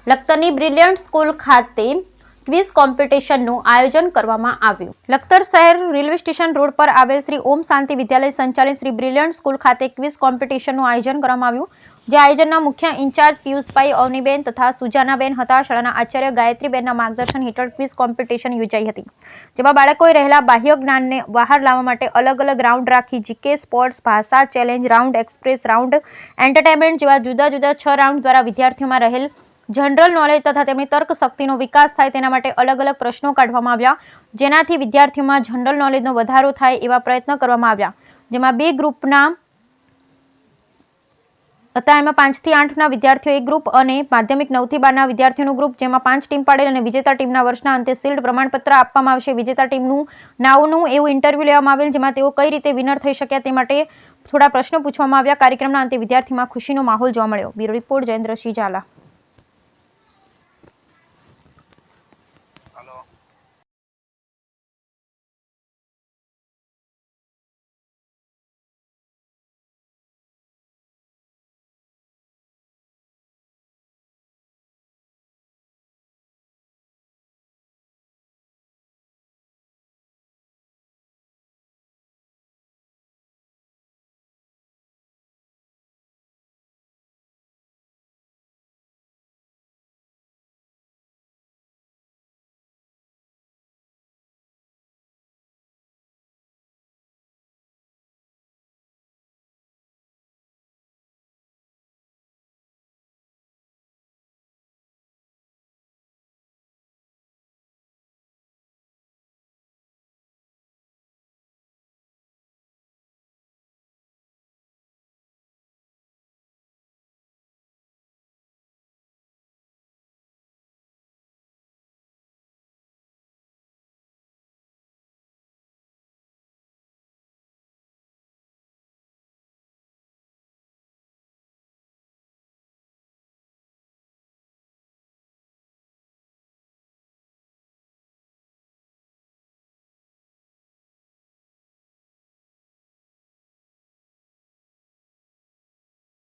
લખતરની brilliant school ખાતે quiz કોમ્પિટિશનનું આયોજન કરવામાં આવ્યું. લખતર શહેર રેલવે સ્ટેશન રોડ પર આવેલ શ્રી ઓમ શાંતિ વિદ્યાલય સંચાલિત શ્રી બ્રિલિયન્ટ સ્કૂલ ખાતે ક્વિઝ કોમ્પિટિશનનું આયોજન કરવામાં આવ્યું. જે આયોજનના મુખ્ય ઇન્ચાર્જ પિયુષભાઈ અવનીબેન તથા સુજાનાબેન હતા. શાળાના આચાર્ય ગાયત્રીબેનના માર્ગદર્શન હેઠળ ક્વિઝ કોમ્પિટિશન યોજાઈ હતી, જેમાં બાળકોએ રહેલા બાહ્ય જ્ઞાનને બહાર લાવવા માટે અલગ અલગ રાઉન્ડ રાખી જીકે, સ્પોર્ટ્સ, ભાષા challenge round, express round, entertainment જેવા જુદા જુદા 6 રાઉન્ડ દ્વારા વિદ્યાર્થીઓમાં રહેલ જનરલ નોલેજ તથા તેમની તર્ક શક્તિનો વિકાસ થાય તેના માટે અલગ અલગ પ્રશ્નો કાઢવામાં આવ્યા, જેનાથી વિદ્યાર્થીઓમાં જનરલ નોલેજનો વધારો થાય એવા પ્રયત્ન કરવામાં આવ્યા. જેમાં 2 ગ્રુપના હતા. એમાં 5 થી 8ના વિદ્યાર્થીઓ એક ગ્રુપ અને માધ્યમિક 9 થી 12ના વિદ્યાર્થીઓનું ગ્રુપ, જેમાં 5 ટીમ પાડેલ અને વિજેતા ટીમના વર્ષના અંતે શિલ્ડ પ્રમાણપત્ર આપવામાં આવશે. વિજેતા ટીમનું નાવનું એવું ઇન્ટરવ્યુ લેવામાં આવેલ, જેમાં તેઓ કઈ રીતે વિનર થઈ શક્યા તે માટે થોડા પ્રશ્નો પૂછવામાં આવ્યા. કાર્યક્રમના અંતે વિદ્યાર્થીમાં ખુશીનો માહોલ જોવા મળ્યો. Bureau report Jayendrasinh Jhala.